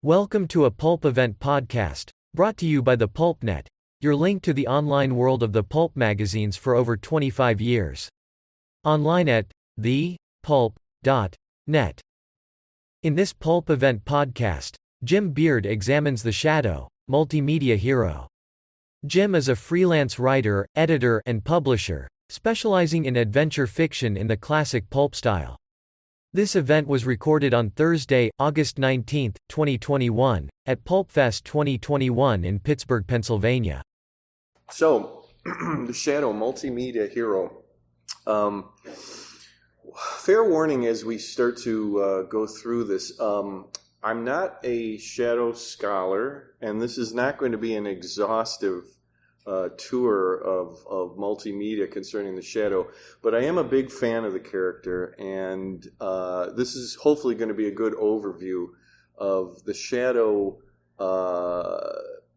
Welcome to a Pulp Event podcast, brought to you by the PulpNet, your link to the online world of the pulp magazines for over 25 years. Online at thepulp.net. In this Pulp Event podcast, Jim Beard examines the Shadow, Multimedia Hero. Jim is a freelance writer, editor, and publisher, specializing in adventure fiction in the classic pulp style. This event was recorded on Thursday, August 19, 2021, at PulpFest 2021 in Pittsburgh, Pennsylvania. So, the Shadow, Multimedia Hero. Fair warning as we start to go through this. I'm not a Shadow scholar, and this is not going to be an exhaustive tour of multimedia concerning the Shadow, but I am a big fan of the character, and this is hopefully going to be a good overview of the Shadow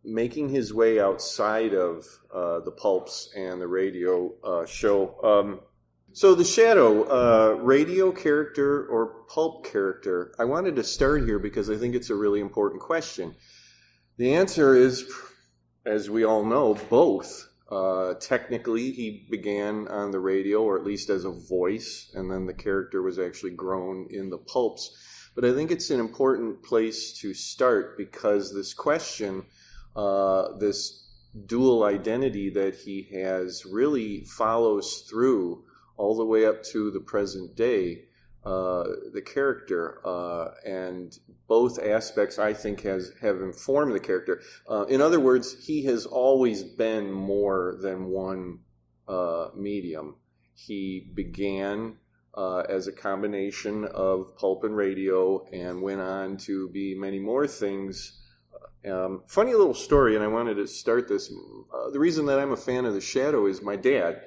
making his way outside of the pulps and the radio show. So the Shadow, radio character or pulp character, I wanted to start here because I think it's a really important question. The answer is, as we all know, both. Technically, he began on the radio, or at least as a voice, and then the character was actually grown in the pulps. But I think it's an important place to start because this question, this dual identity that he has, really follows through all the way up to the present day. The character, and both aspects, I think, have informed the character. In other words, he has always been more than one medium. He began as a combination of pulp and radio and went on to be many more things. Funny little story, and I wanted to start this. The reason that I'm a fan of the Shadow is my dad.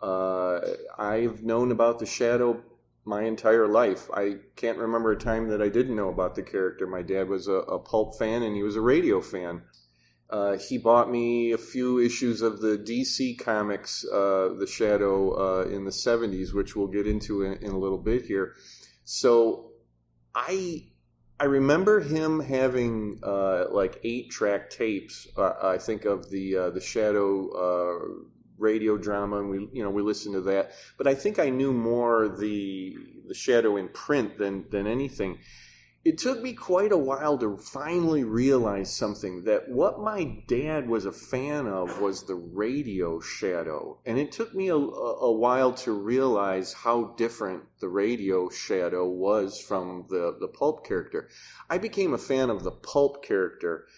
I've known about the Shadow my entire life. I can't remember a time that I didn't know about the character. My dad was a pulp fan, and he was a radio fan. He bought me a few issues of the DC Comics, the Shadow, in the 70s, which we'll get into in a little bit here. So I remember him having like 8-track tapes. I think of the Shadow radio drama, and we listened to that. But I think I knew more the Shadow in print than anything. It took me quite a while to finally realize something, that what my dad was a fan of was the radio Shadow. And it took me a while to realize how different the radio Shadow was from the pulp character. I became a fan of the pulp character.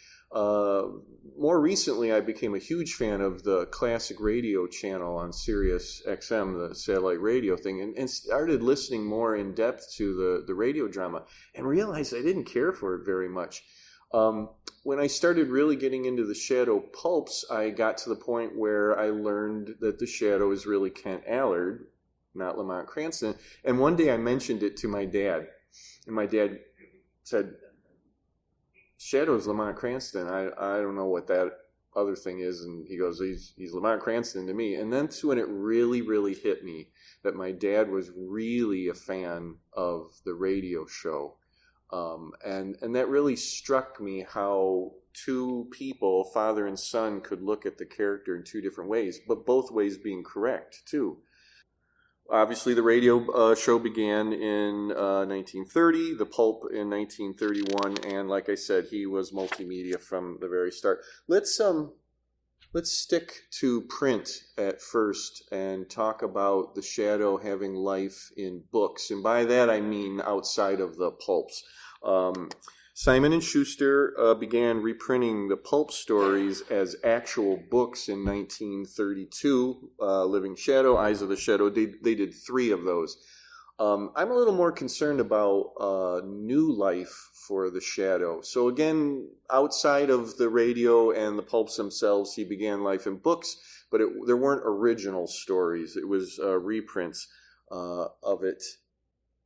More recently, I became a huge fan of the classic radio channel on Sirius XM, the satellite radio thing, and started listening more in depth to the radio drama and realized I didn't care for it very much. When I started really getting into the Shadow pulps, I got to the point where I learned that the Shadow is really Kent Allard, not Lamont Cranston. And one day I mentioned it to my dad, and my dad said, "Shadow's Lamont Cranston. I don't know what that other thing is." And he goes, he's Lamont Cranston to me. And that's when it really, really hit me that my dad was really a fan of the radio show. And that really struck me how two people, father and son, could look at the character in two different ways, but both ways being correct, too. Obviously, the radio show began in 1930, the pulp in 1931, and like I said, he was multimedia from the very start. Let's stick to print at first and talk about the Shadow having life in books, and by that I mean outside of the pulps. Simon & Schuster began reprinting the pulp stories as actual books in 1932. Living Shadow, Eyes of the Shadow, they did 3 of those. I'm a little more concerned about new life for the Shadow. So again, outside of the radio and the pulps themselves, he began life in books, but there weren't original stories. It was reprints of it.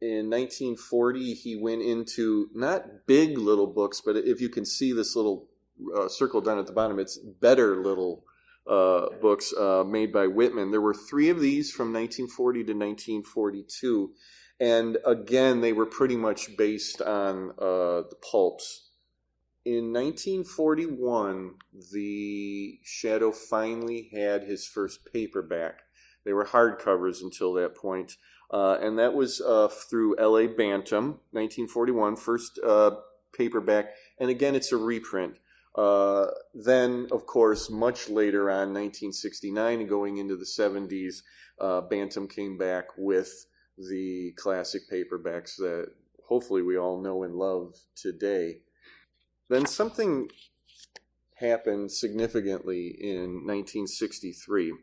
In 1940, he went into not big little books, but if you can see this little circle down at the bottom, it's better little books made by Whitman. There were 3 of these from 1940 to 1942. And again, they were pretty much based on the pulps. in 1941, the Shadow finally had his first paperback. They were hardcovers until that point. And that was through L.A. Bantam, 1941, first paperback. And again, it's a reprint. Then, of course, much later on, 1969 and going into the 70s, Bantam came back with the classic paperbacks that hopefully we all know and love today. Then something happened significantly in 1963. A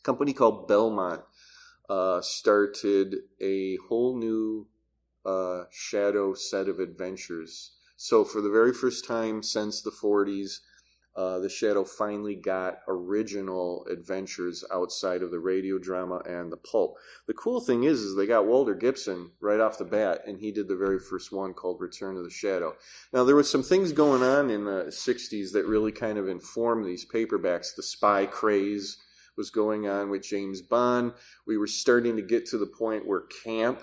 company called Belmont started a whole new Shadow set of adventures. So for the very first time since the 40s, the Shadow finally got original adventures outside of the radio drama and the pulp. The cool thing is they got Walter Gibson right off the bat, and he did the very first one called Return of the Shadow. Now, there was some things going on in the 60s that really kind of informed these paperbacks. The spy craze was going on with James Bond. We were starting to get to the point where camp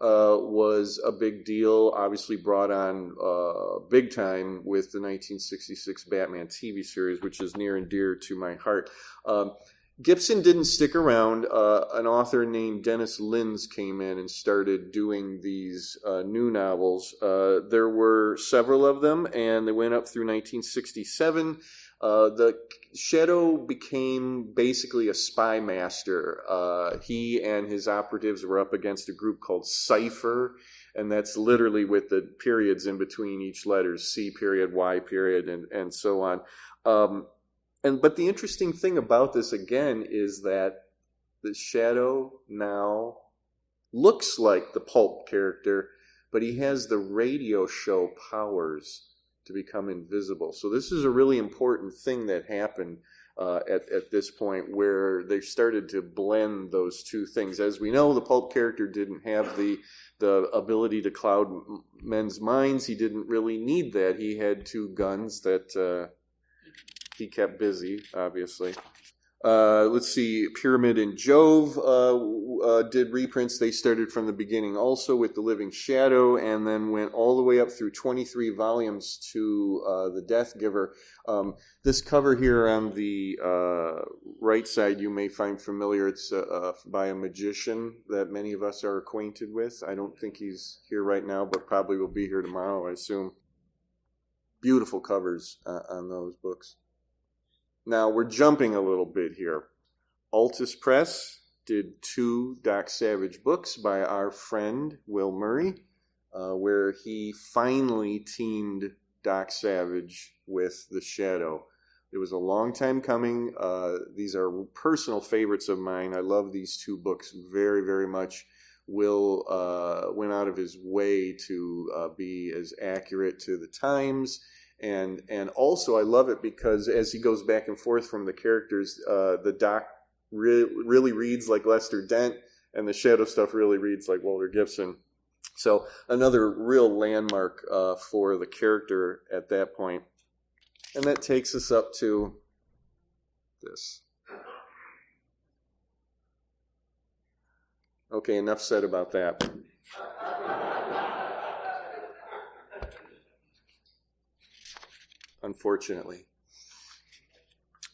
was a big deal, obviously brought on big time with the 1966 Batman TV series, which is near and dear to my heart. Gibson didn't stick around. An author named Dennis Linz came in and started doing these new novels. There were several of them, and they went up through 1967. The Shadow became basically a spy master. He and his operatives were up against a group called Cypher, and that's literally with the periods in between each letter, C period, Y period, and so on. But the interesting thing about this, again, is that the Shadow now looks like the pulp character, but he has the radio show powers to become invisible. So this is a really important thing that happened at this point, where they started to blend those two things. As we know, the pulp character didn't have the ability to cloud men's minds. He didn't really need that. He had two guns that he kept busy, obviously. Let's see, Pyramid and Jove did reprints. They started from the beginning also with The Living Shadow, and then went all the way up through 23 volumes to The Death Giver. This cover here on the right side you may find familiar. It's by a magician that many of us are acquainted with. I don't think he's here right now, but probably will be here tomorrow, I assume. Beautiful covers on those books. Now, we're jumping a little bit here. Altus Press did 2 Doc Savage books by our friend Will Murray, where he finally teamed Doc Savage with the Shadow. It was a long time coming. These are personal favorites of mine. I love these 2 books very, very much. Will went out of his way to be as accurate to the times. And also I love it because as he goes back and forth from the characters, the Doc really reads like Lester Dent, and the Shadow stuff really reads like Walter Gibson. So another real landmark for the character at that point. And that takes us up to this. Okay, enough said about that. Unfortunately.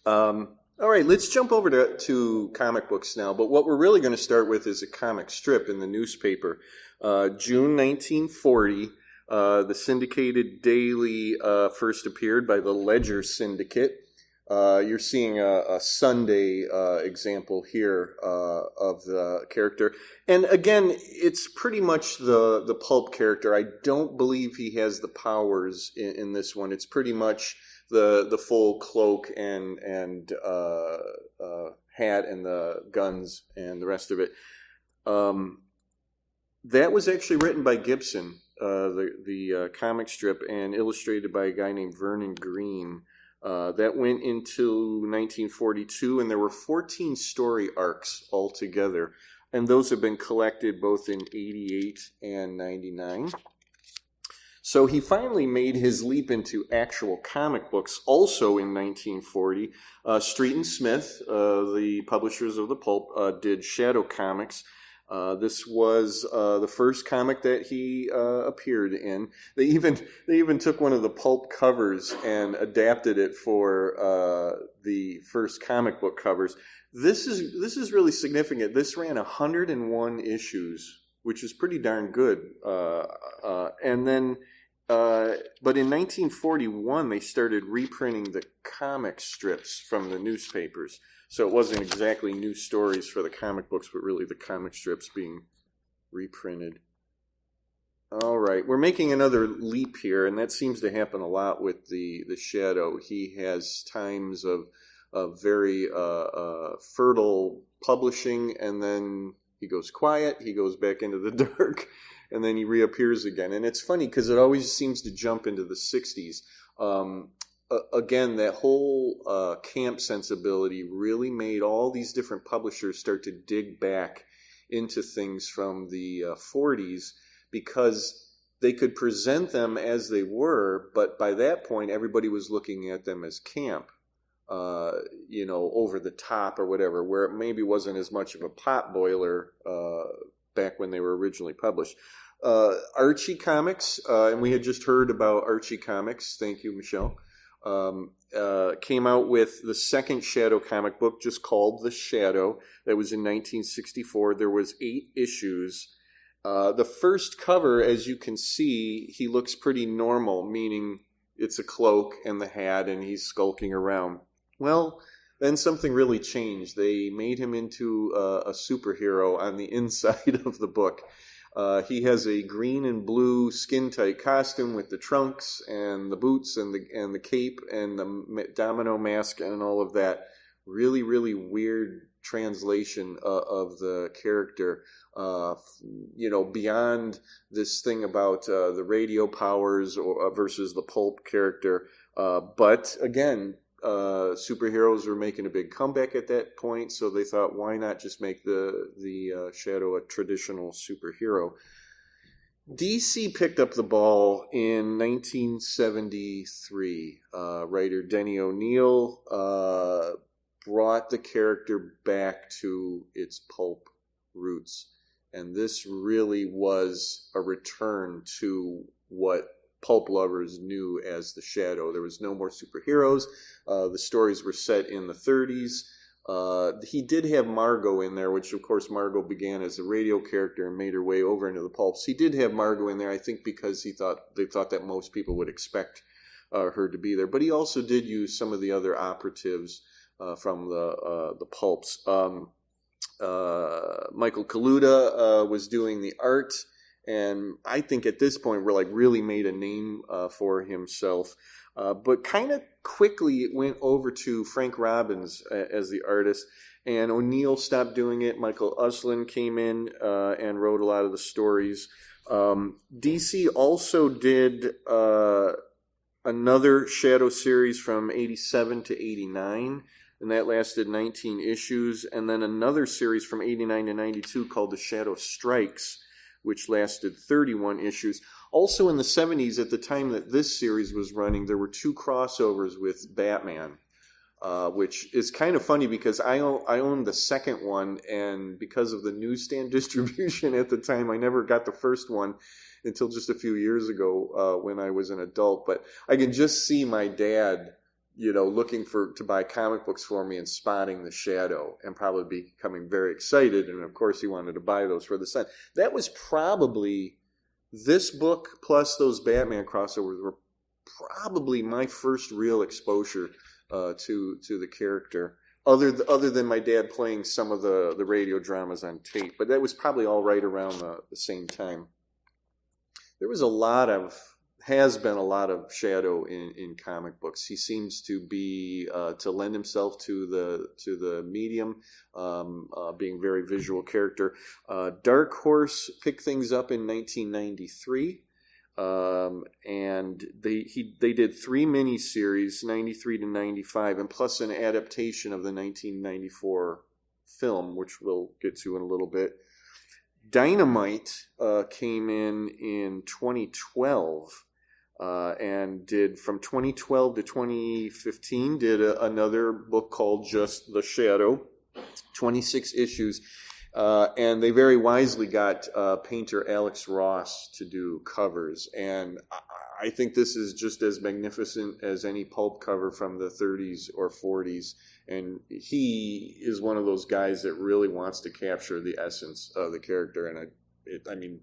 All right, let's jump over to comic books now. But what we're really going to start with is a comic strip in the newspaper. June 1940, the syndicated daily first appeared by the Ledger Syndicate. You're seeing a Sunday example here of the character. And again, it's pretty much the pulp character. I don't believe he has the powers in this one. It's pretty much the full cloak and hat and the guns and the rest of it. That was actually written by Gibson, the comic strip, and illustrated by a guy named Vernon Green. That went into 1942, and there were 14 story arcs altogether. And those have been collected both in 88 and 99. So he finally made his leap into actual comic books also in 1940. Street and Smith, the publishers of the pulp, did Shadow Comics. This was the first comic that he appeared in. They even took one of the pulp covers and adapted it for the first comic book covers. This is really significant. This ran 101 issues, which is pretty darn good. And then, but in 1941, they started reprinting the comic strips from the newspapers. So it wasn't exactly new stories for the comic books, but really the comic strips being reprinted. All right, we're making another leap here, and that seems to happen a lot with the Shadow. He has times of very fertile publishing, and then he goes quiet, he goes back into the dark, and then he reappears again. And it's funny because it always seems to jump into the 60s. Again, that whole camp sensibility really made all these different publishers start to dig back into things from the 40s because they could present them as they were, but by that point, everybody was looking at them as camp, over the top or whatever, where it maybe wasn't as much of a pot boiler back when they were originally published. Archie Comics, and we had just heard about Archie Comics. Thank you, Michelle. Came out with the second Shadow comic book, just called The Shadow. That was in 1964. There was 8 issues. The first cover, as you can see, he looks pretty normal, meaning it's a cloak and the hat and he's skulking around. Well, then something really changed. They made him into a superhero on the inside of the book. He has a green and blue skin-tight costume with the trunks and the boots and the cape and the domino mask and all of that. Really, really weird translation of the character. Beyond this thing about the radio powers versus the pulp character. But again, superheroes were making a big comeback at that point, so they thought, why not just make the Shadow a traditional superhero? DC picked up the ball in 1973. Writer Denny O'Neil brought the character back to its pulp roots, and this really was a return to what pulp lovers knew as the Shadow. There was no more superheroes. The stories were set in the 30s. He did have Margot in there, which of course Margot began as a radio character and made her way over into the pulps. He did have Margot in there, I think, because they thought that most people would expect her to be there. But he also did use some of the other operatives from the pulps. Michael Kaluta was doing the art. And I think at this point, really made a name for himself. But kind of quickly, it went over to Frank Robbins as the artist. And O'Neill stopped doing it. Michael Uslan came in and wrote a lot of the stories. DC also did another Shadow series from 87 to 89. And that lasted 19 issues. And then another series from 89 to 92 called The Shadow Strikes, which lasted 31 issues. Also in the 70s, at the time that this series was running, there were 2 crossovers with Batman, which is kind of funny because I owned the second one, and because of the newsstand distribution at the time, I never got the first one until just a few years ago when I was an adult. But I can just see my dad, looking to buy comic books for me and spotting the Shadow and probably becoming very excited. And of course he wanted to buy those for the son. That was probably, this book plus those Batman crossovers were probably my first real exposure to the character, other than my dad playing some of the radio dramas on tape. But that was probably all right around the same time. There was has been a lot of Shadow in comic books. He seems to be to lend himself to the medium, being a very visual character. Dark Horse picked things up in 1993, and they did 3 miniseries, 93 to 95, and plus an adaptation of the 1994 film, which we'll get to in a little bit. Dynamite came in 2012. And did from 2012 to 2015, did another book called just The Shadow, 26 issues. And they very wisely got painter Alex Ross to do covers. And I think this is just as magnificent as any pulp cover from the 30s or 40s. And he is one of those guys that really wants to capture the essence of the character. And I mean,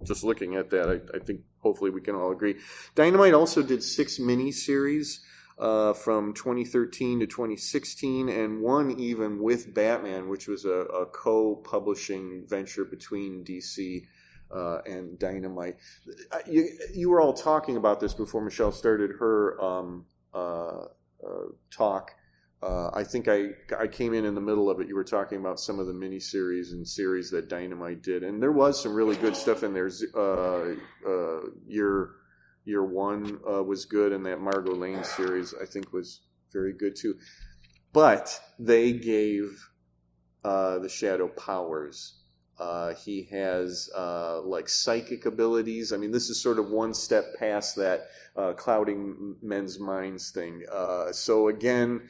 just looking at that, I think hopefully we can all agree. Dynamite also did 6 miniseries from 2013 to 2016, and one even with Batman, which was a co-publishing venture between DC and Dynamite. You were all talking about this before Michelle started her talk. I think I came in the middle of it. You were talking about some of the miniseries and series that Dynamite did, and there was some really good stuff in there. Year One was good, and that Margot Lane series I think was very good too. But they gave the Shadow powers. He has like psychic abilities. I mean, this is sort of one step past that clouding men's minds thing. So again,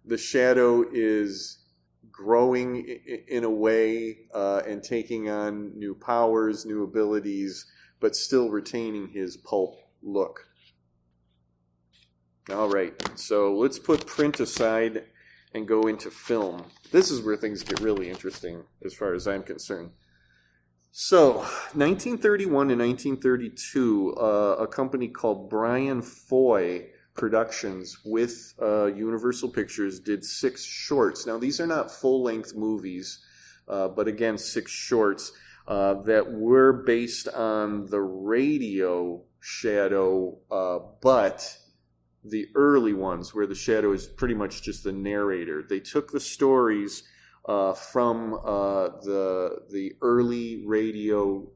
the Shadow is growing in a way and taking on new powers, new abilities, but still retaining his pulp look. All right, so let's put print aside and go into film. This is where things get really interesting as far as I'm concerned. So, 1931 and 1932, a company called Brian Foy Productions with Universal Pictures did 6 shorts. Now, these are not full-length movies, but again, 6 shorts that were based on the radio Shadow, but the early ones where the Shadow is pretty much just the narrator. They took the stories from the early radio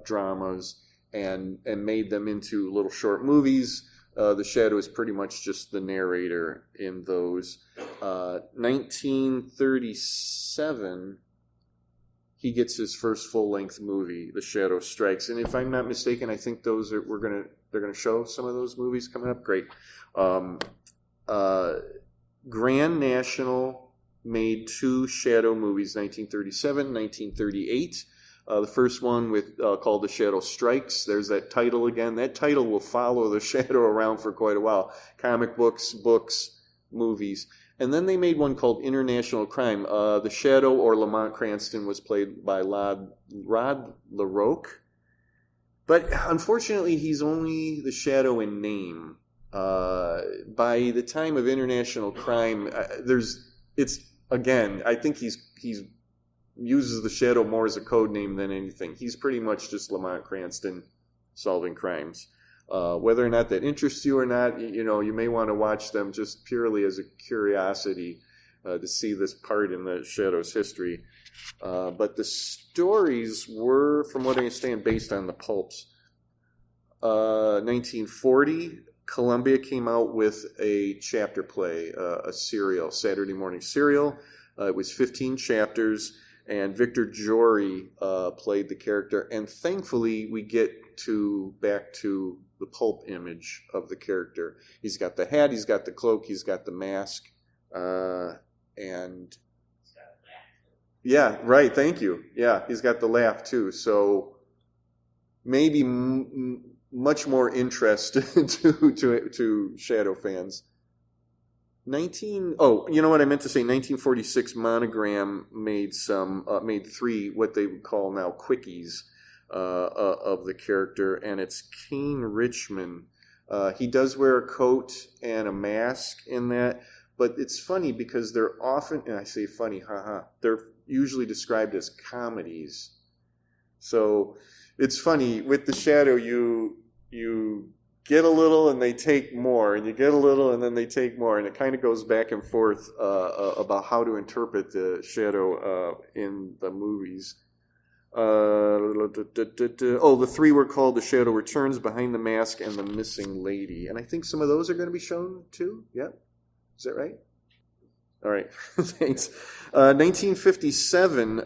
dramas and made them into little short movies. The Shadow is pretty much just the narrator in those. 1937, he gets his first full-length movie, The Shadow Strikes, and if I'm not mistaken, I think they're gonna show some of those movies coming up. Great. Grand National made 2 Shadow movies, 1937, 1938. The first one called The Shadow Strikes. There's that title again. That title will follow the Shadow around for quite a while. Comic books, movies. And then they made one called International Crime. The Shadow, or Lamont Cranston, was played by Rod LaRoque. But unfortunately, he's only the Shadow in name. By the time of International Crime, I think he's uses the Shadow more as a code name than anything. He's pretty much just Lamont Cranston solving crimes. Whether or not that interests you or not, you may want to watch them just purely as a curiosity to see this part in the Shadow's history. But the stories were, from what I understand, based on the pulps. 1940, Columbia came out with a chapter play, a serial, Saturday morning serial. It was 15 chapters, and Victor Jory played the character. And thankfully, we get back to the pulp image of the character. He's got the hat, he's got the cloak, he's got the mask, and yeah, right. Thank you. Yeah, he's got the laugh too. So maybe much more interest to Shadow fans. You know what I meant to say? 1946, Monogram made 3 what they would call now quickies of the character, and it's Kane Richmond. He does wear a coat and a mask in that, but it's funny because they're often, and I say funny, they're usually described as comedies. So it's funny, with the Shadow, you get a little and they take more, and you get a little and then they take more, and it kind of goes back and forth about how to interpret the Shadow in the movies. The 3 were called The Shadow Returns, Behind the Mask, and The Missing Lady. And I think some of those are going to be shown too. Yeah? Is that right? All right. Thanks. 1957,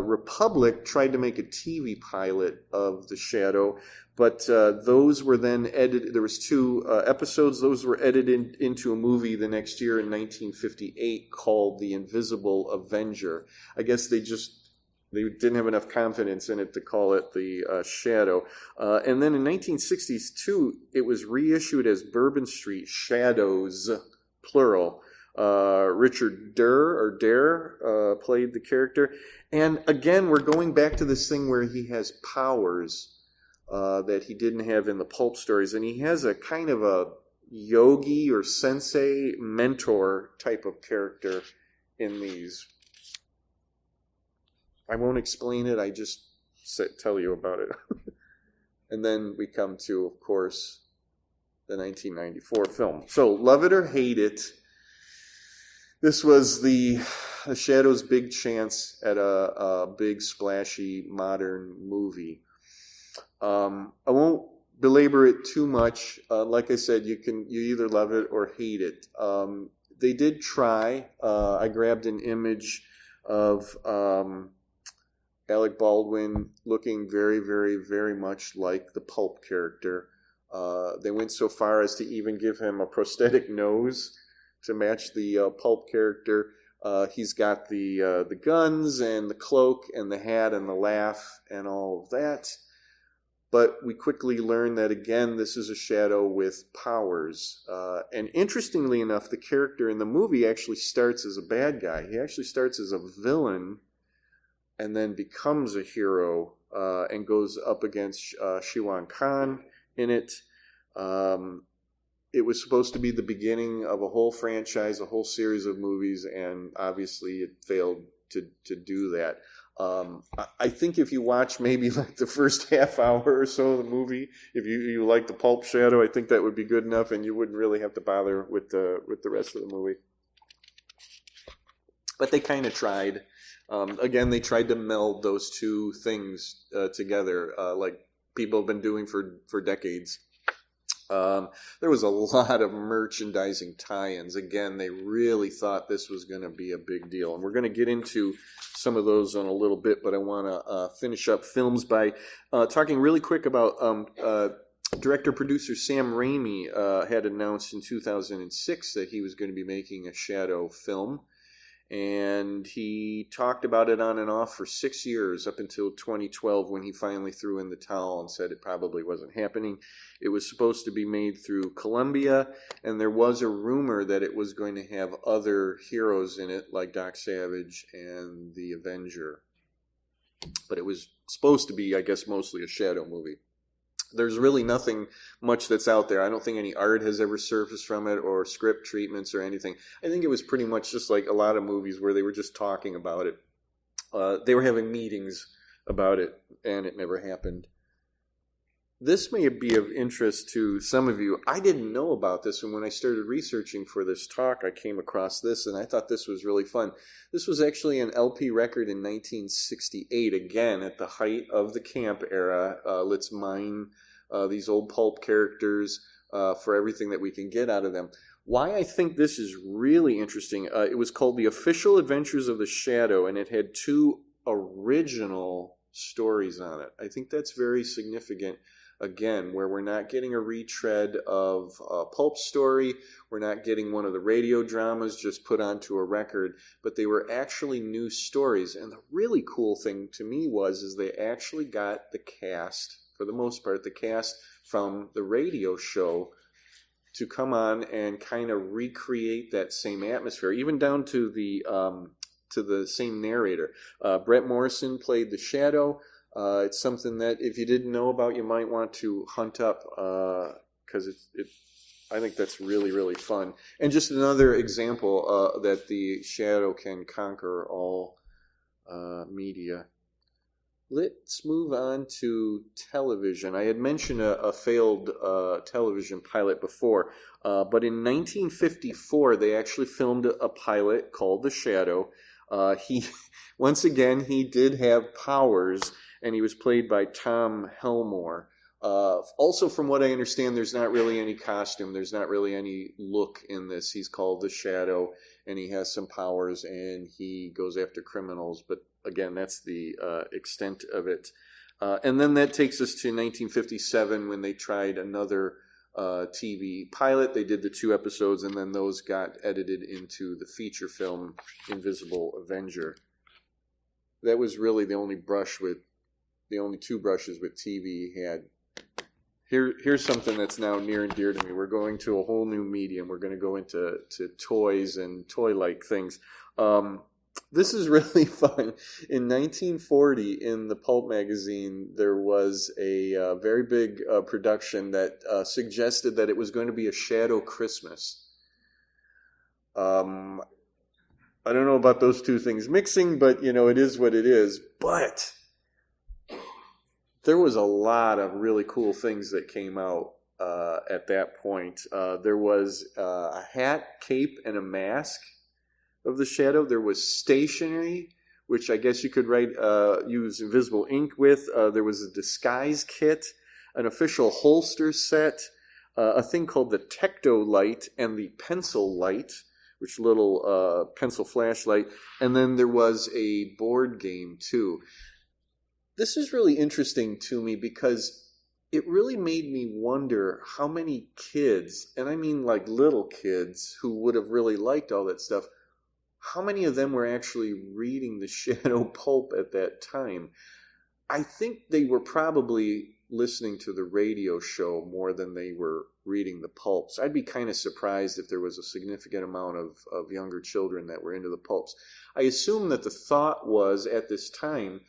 Republic tried to make a TV pilot of The Shadow, But those were then edited. There was 2 episodes. Those were edited into a movie the next year in 1958 called The Invisible Avenger. I guess they didn't have enough confidence in it to call it The Shadow. And then in 1962, it was reissued as Bourbon Street Shadows, plural. Richard Dare played the character. And again, we're going back to this thing where he has powers that he didn't have in the pulp stories. And he has a kind of a yogi or sensei mentor type of character in these. I won't explain it. I just tell you about it. And then we come to, of course, the 1994 film. So, love it or hate it, this was the Shadow's big chance at a big, splashy, modern movie. I won't belabor it too much. Like I said, you either love it or hate it. They did try. I grabbed an image of Alec Baldwin looking very, very, very much like the Pulp character. They went so far as to even give him a prosthetic nose to match the Pulp character. He's got the guns and the cloak and the hat and the laugh and all of that. But we quickly learn that, again, this is a Shadow with powers. And interestingly enough, the character in the movie actually starts as a bad guy. He actually starts as a villain and then becomes a hero and goes up against Shiwan Khan in it. It was supposed to be the beginning of a whole franchise, a whole series of movies, and obviously it failed to do that. I think if you watch maybe like the first half hour or so of the movie, if you like the Pulp Shadow, I think that would be good enough, and you wouldn't really have to bother with the rest of the movie. But they kind of tried. Again, they tried to meld those two things together, like people have been doing for decades. There was a lot of merchandising tie-ins. Again, they really thought this was going to be a big deal. And we're going to get into some of those in a little bit, but I want to finish up films by talking really quick about director-producer Sam Raimi had announced in 2006 that he was going to be making a Shadow film. And he talked about it on and off for 6 years, up until 2012 when he finally threw in the towel and said it probably wasn't happening. It was supposed to be made through Columbia, and there was a rumor that it was going to have other heroes in it, like Doc Savage and the Avenger. But it was supposed to be, I guess, mostly a Shadow movie. There's really nothing much that's out there. I don't think any art has ever surfaced from it or script treatments or anything. I think it was pretty much just like a lot of movies where they were just talking about it. They were having meetings about it, and it never happened. This may be of interest to some of you. I didn't know about this, and when I started researching for this talk, I came across this, and I thought this was really fun. This was actually an LP record in 1968, again, at the height of the camp era. Let's mine these old pulp characters for everything that we can get out of them. Why I think this is really interesting, it was called The Official Adventures of the Shadow, and it had 2 original stories on it. I think that's very significant. Again, where we're not getting a retread of a pulp story, we're not getting one of the radio dramas just put onto a record, but they were actually new stories. And the really cool thing to me is they actually got the cast, for the most part, the cast from the radio show to come on and kind of recreate that same atmosphere, even down to the same narrator. Brett Morrison played the Shadow. It's something that if you didn't know about, you might want to hunt up because I think that's really, really fun. And just another example that the Shadow can conquer all media. Let's move on to television. I had mentioned a failed television pilot before, but in 1954 they actually filmed a pilot called The Shadow. Once again, he did have powers, and he was played by Tom Helmore. Also, from what I understand, there's not really any costume. There's not really any look in this. He's called the Shadow, and he has some powers, and he goes after criminals. But again, that's the extent of it. And then that takes us to 1957 when they tried another TV pilot. They did the 2 episodes, and then those got edited into the feature film Invisible Avenger. That was really the only 2 brushes with TV he had. Here's something that's now near and dear to me. We're going to a whole new medium. We're going to go into toys and toy-like things. This is really fun. In 1940, in the Pulp magazine, there was a very big production that suggested that it was going to be a shadow Christmas. I don't know about those 2 things mixing, but, it is what it is. But there was a lot of really cool things that came out at that point. There was a hat, cape, and a mask of the Shadow. There was stationery, which I guess you could use invisible ink with. There was a disguise kit, an official holster set, a thing called the Tecto light and the pencil light, which little pencil flashlight. And then there was a board game too. This is really interesting to me because it really made me wonder how many kids, and I mean like little kids who would have really liked all that stuff, how many of them were actually reading the Shadow Pulp at that time? I think they were probably listening to the radio show more than they were reading the pulps. I'd be kind of surprised if there was a significant amount of younger children that were into the pulps. I assume that the thought was at this time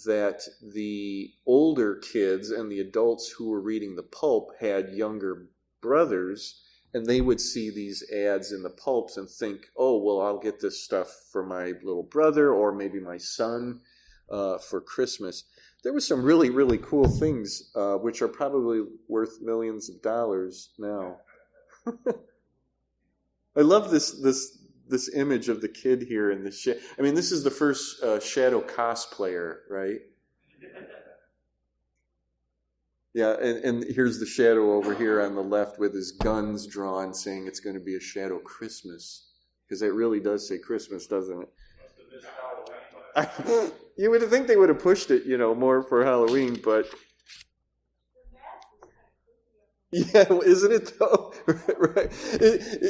that the older kids and the adults who were reading the pulp had younger brothers, and they would see these ads in the pulps and think, oh, well, I'll get this stuff for my little brother or maybe my son for Christmas. There were some really, really cool things, which are probably worth millions of dollars now. I love this image of the kid here in the I mean, this is the first Shadow cosplayer, right? Yeah, and here's the Shadow over here on the left with his guns drawn, saying it's going to be a Shadow Christmas. Because it really does say Christmas, doesn't it? You would think they would have pushed it, more for Halloween, but... Yeah, isn't it though? Right.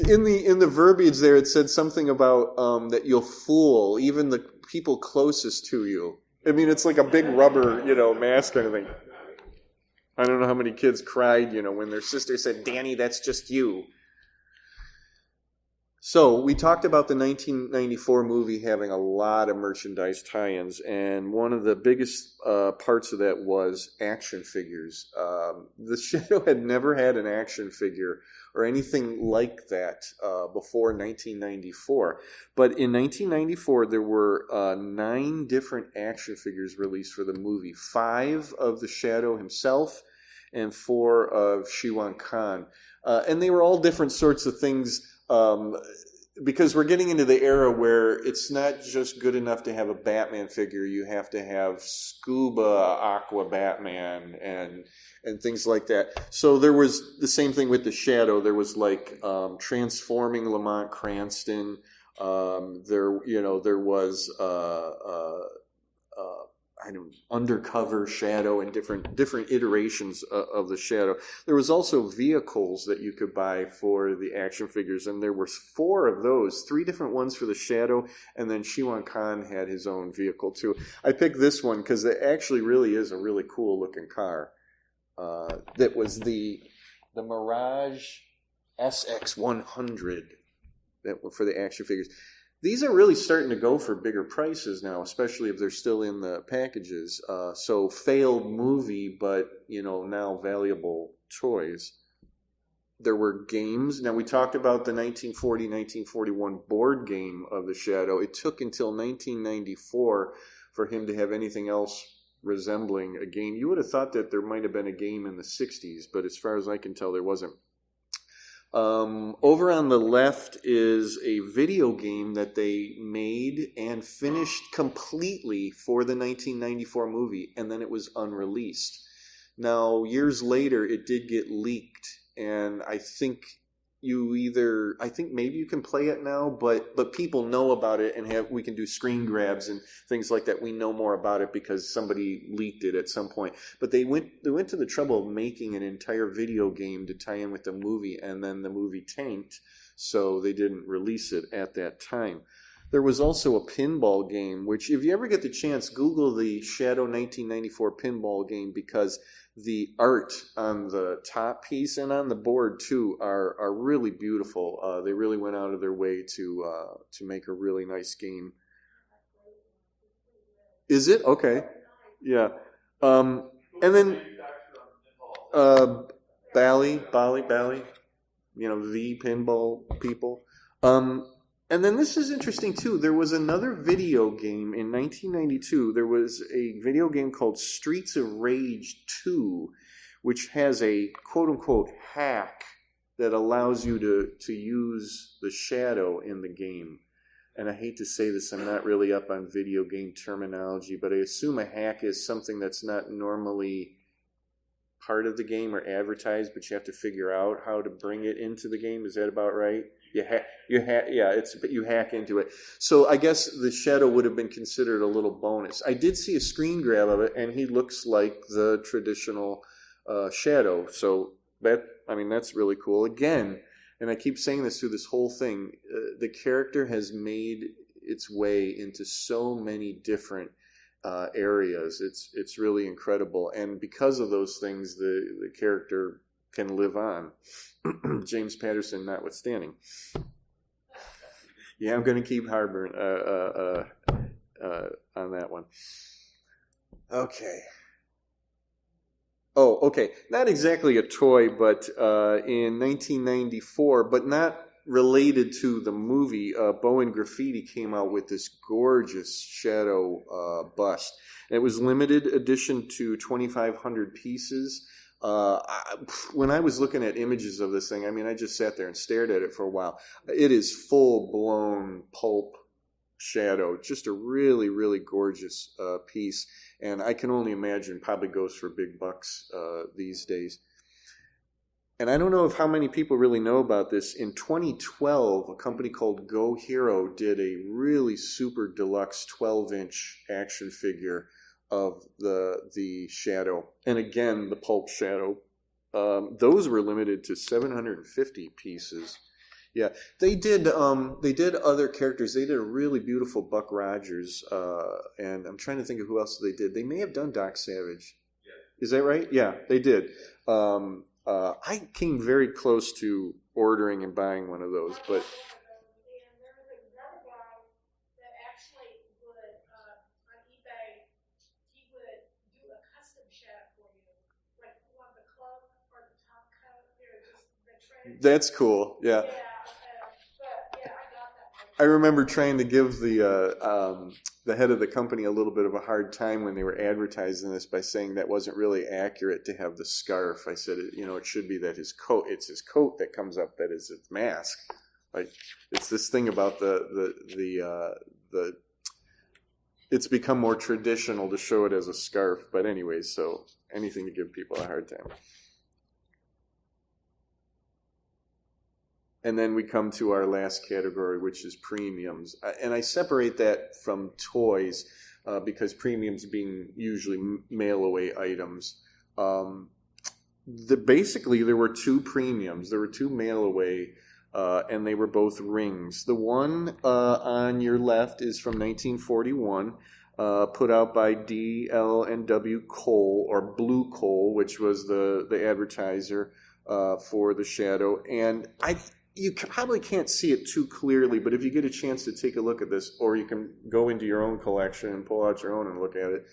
In the verbiage there, it said something about that you'll fool even the people closest to you. I mean, it's like a big rubber, mask kind of thing. I don't know how many kids cried, when their sister said, "Danny, that's just you." So we talked about the 1994 movie having a lot of merchandise tie-ins, and one of the biggest parts of that was action figures. The Shadow had never had an action figure or anything like that before 1994. But in 1994, there were 9 different action figures released for the movie. 5 of the Shadow himself and 4 of Shiwan Khan. And they were all different sorts of things. Because we're getting into the era where it's not just good enough to have a Batman figure. You have to have Scuba Aqua Batman and things like that. So there was the same thing with the Shadow. There was like transforming Lamont Cranston. There was undercover Shadow and different iterations of the Shadow. There was also vehicles that you could buy for the action figures, and there were 4 of those, 3 different ones for the Shadow, and then Shiwan Khan had his own vehicle too. I picked this one because it actually really is a really cool looking car. That was the Mirage SX100 that were for the action figures. These are really starting to go for bigger prices now, especially if they're still in the packages. So failed movie, but, now valuable toys. There were games. Now, we talked about the 1940-1941 board game of the Shadow. It took until 1994 for him to have anything else resembling a game. You would have thought that there might have been a game in the 60s, but as far as I can tell, there wasn't. Over on the left is a video game that they made and finished completely for the 1994 movie, and then it was unreleased. Now, years later, it did get leaked, and I think you either, I think maybe you can play it now, but people know about it, and we can do screen grabs and things like that. We know more about it because somebody leaked it at some point. But they went to the trouble of making an entire video game to tie in with the movie, and then the movie tanked, so they didn't release it at that time. There was also a pinball game, which if you ever get the chance, Google the Shadow 1994 pinball game, because the art on the top piece and on the board too are really beautiful. They really went out of their way to make a really nice game. Is it? Okay. Yeah. And then Bally, the pinball people. And then this is interesting too. There was another video game in 1992. There was a video game called Streets of Rage 2, which has a quote-unquote hack that allows you to use the shadow in the game. And I hate to say this, I'm not really up on video game terminology, but I assume a hack is something that's not normally part of the game or advertised, but you have to figure out how to bring it into the game. Is that about right? You hack into it. So I guess the shadow would have been considered a little bonus. I did see a screen grab of it, and he looks like the traditional shadow. So that's really cool. Again, and I keep saying this through this whole thing, the character has made its way into so many different areas. It's really incredible, and because of those things, the character can live on. James Patterson notwithstanding. Yeah, I'm going to keep harboring on that one. Okay. Oh, okay. Not exactly a toy, but in 1994, but not related to the movie, Bowen Graffiti came out with this gorgeous shadow bust. And it was limited edition to 2,500 pieces. When I was looking at images of this thing, I just sat there and stared at it for a while. It is full-blown pulp shadow, just a really, really gorgeous piece. And I can only imagine probably goes for big bucks these days. And I don't know how many people really know about this. In 2012, a company called Go Hero did a really super deluxe 12-inch action figure of the shadow, and again the pulp shadow. Those were limited to 750 pieces. Yeah, they did other characters. They did a really beautiful Buck Rogers, and I'm trying to think of who else they did. They may have done Doc Savage. Yeah. Is that right? Yeah, they did. I came very close to ordering and buying one of those, but. That's cool. Yeah. I remember trying to give the head of the company a little bit of a hard time when they were advertising this by saying that wasn't really accurate to have the scarf. I said, it should be that it's his coat that comes up that is its mask. Like, it's this thing about it's become more traditional to show it as a scarf. But anyways, so anything to give people a hard time. And then we come to our last category, which is premiums. And I separate that from toys because premiums being usually mail-away items. Basically, there were two premiums. There were two mail-away, and they were both rings. The one on your left is from 1941, put out by D.L.N.W. Cole, or Blue Cole, which was the advertiser for the shadow. And you probably can't see it too clearly, but if you get a chance to take a look at this, or you can go into your own collection and pull out your own and look at it.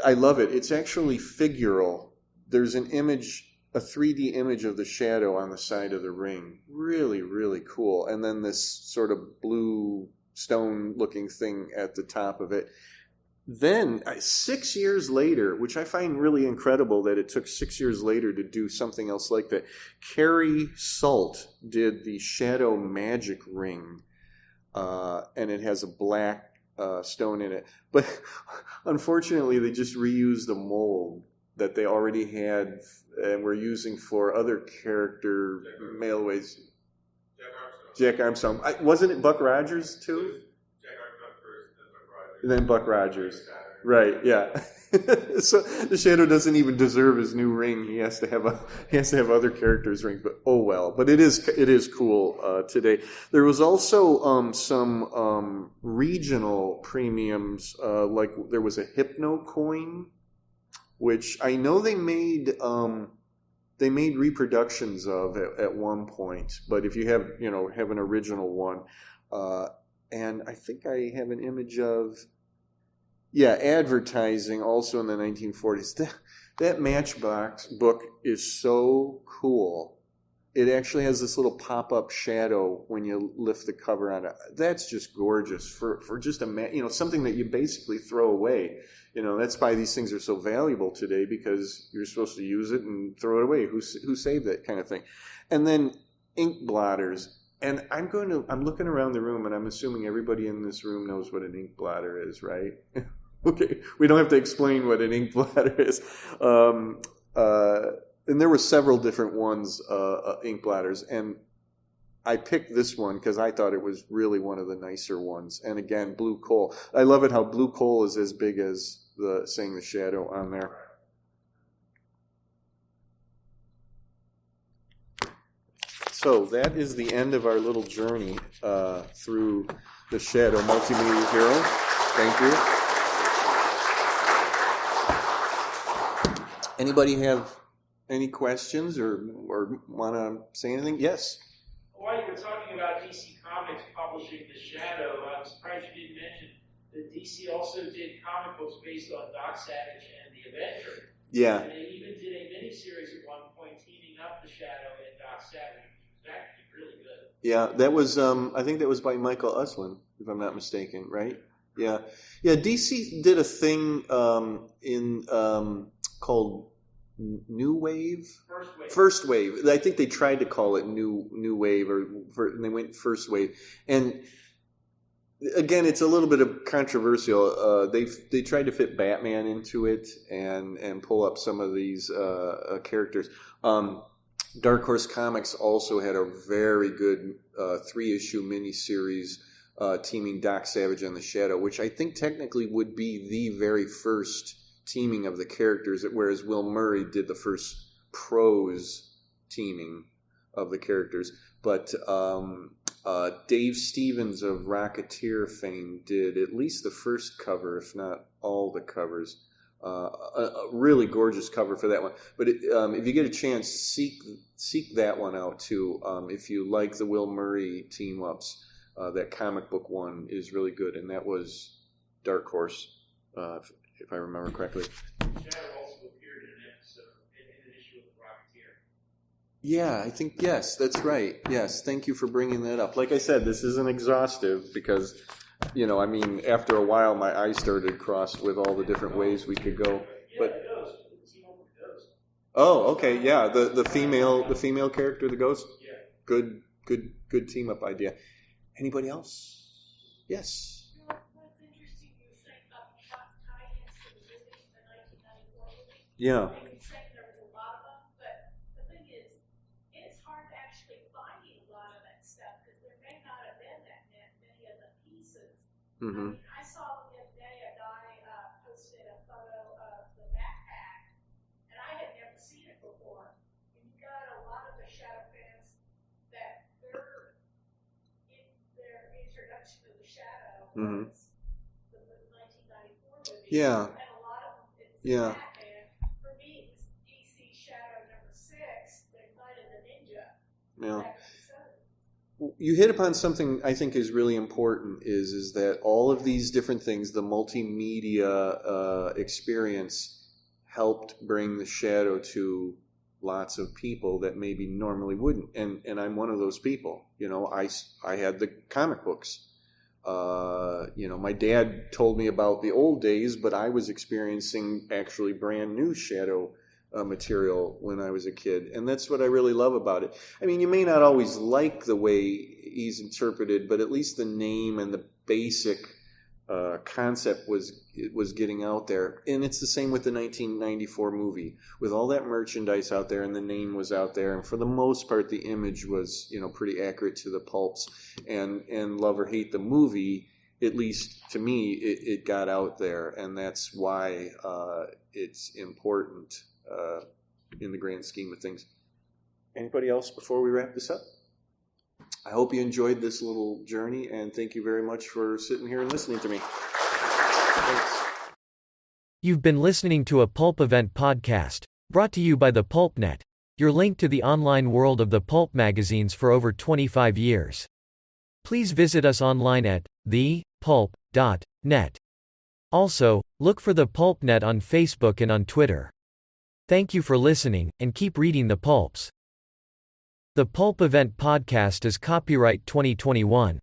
I love it. It's actually figural. There's an image, a 3D image of the shadow on the side of the ring. Really, really cool. And then this sort of blue stone-looking thing at the top of it. Then, 6 years later, which I find really incredible that it took 6 years later to do something else like that, Carrie Salt did the Shadow Magic Ring, and it has a black stone in it. But unfortunately, they just reused the mold. that they already had and were using for other character mailways. Jack Armstrong. Wasn't it Buck Rogers too? Jack Armstrong first, then Buck Rogers. And then Buck Rogers. Right, yeah. So the Shadow doesn't even deserve his new ring. He has to have other characters' rings. But oh well. But it is cool today. There was also some regional premiums. Like there was a Hypno coin, which I know they made reproductions of at one point. But if you have an original one, and I think I have an image of. Yeah, advertising also in the 1940s. That Matchbox book is so cool. It actually has this little pop-up shadow when you lift the cover on it. That's just gorgeous for just something that you basically throw away. That's why these things are so valuable today, because you're supposed to use it and throw it away. Who saved that kind of thing? And then ink blotters. And I'm looking around the room, and I'm assuming everybody in this room knows what an ink blotter is, right? Okay, we don't have to explain what an ink blotter is. And there were several different ones, ink bladders, and I picked this one because I thought it was really one of the nicer ones. And again, blue coal. I love it how blue coal is as big as saying the Shadow on there. So that is the end of our little journey through the Shadow Multimedia Hero. Thank you. Anybody have any questions or want to say anything? Yes. While you were talking about DC Comics publishing The Shadow, I'm surprised you didn't mention that DC also did comic books based on Doc Savage and the Avenger. Yeah. And they even did a miniseries at one point teaming up The Shadow and Doc Savage, which was actually really good. Yeah, that was, I think that was by Michael Uslan, if I'm not mistaken, right? Yeah. Yeah, DC did a thing called New Wave? First Wave. I think they tried to call it New Wave, and they went First Wave. And again, it's a little bit of controversial. They tried to fit Batman into it and pull up some of these characters. Dark Horse Comics also had a very good 3-issue miniseries teaming Doc Savage and the Shadow, which I think technically would be the very first teaming of the characters, whereas Will Murray did the first prose teaming of the characters. But Dave Stevens of Rocketeer fame did at least the first cover, if not all the covers. A really gorgeous cover for that one. But if you get a chance, seek that one out too. If you like the Will Murray team-ups, that comic book one is really good, and that was Dark Horse, if I remember correctly. Shadow also appeared in an issue of Rocketeer. Yeah, I think, yes, that's right. Yes, thank you for bringing that up. Like I said, this isn't exhaustive because, after a while my eyes started to cross with all the different ways we could go. But the Ghost. Team up with the Ghost. Oh, okay, yeah, the female character, the Ghost. Yeah. Good team up idea. Anybody else? Yes. Yeah. There was a lot of them, but the thing is, it's hard to actually find a lot of that stuff because there may not have been that many of the pieces. Mm-hmm. I saw the other day a guy posted a photo of the backpack, and I had never seen it before. And you got a lot of the Shadow fans that their introduction to the Shadow was the 1994 movie. Yeah. And a lot of them, Yeah. Yeah. You hit upon something I think is really important is that all of these different things, the multimedia experience helped bring the Shadow to lots of people that maybe normally wouldn't. And I'm one of those people. I had the comic books. My dad told me about the old days, but I was experiencing actually brand new Shadow material when I was a kid, and that's what I really love about it. You may not always like the way he's interpreted, but at least the name and the basic concept was getting out there. And it's the same with the 1994 movie. With all that merchandise out there and the name was out there, and for the most part the image was, pretty accurate to the pulps. And Love or Hate the movie, at least to me, it got out there, and that's why it's important in the grand scheme of things. Anybody else before we wrap this up? I hope you enjoyed this little journey, and thank you very much for sitting here and listening to me. Thanks. You've been listening to a Pulp Event podcast, brought to you by the PulpNet, your link to the online world of the pulp magazines for over 25 years. Please visit us online at thepulp.net. Also, look for the PulpNet on Facebook and on Twitter. Thank you for listening, and keep reading the pulps. The Pulp Event podcast is copyright 2021.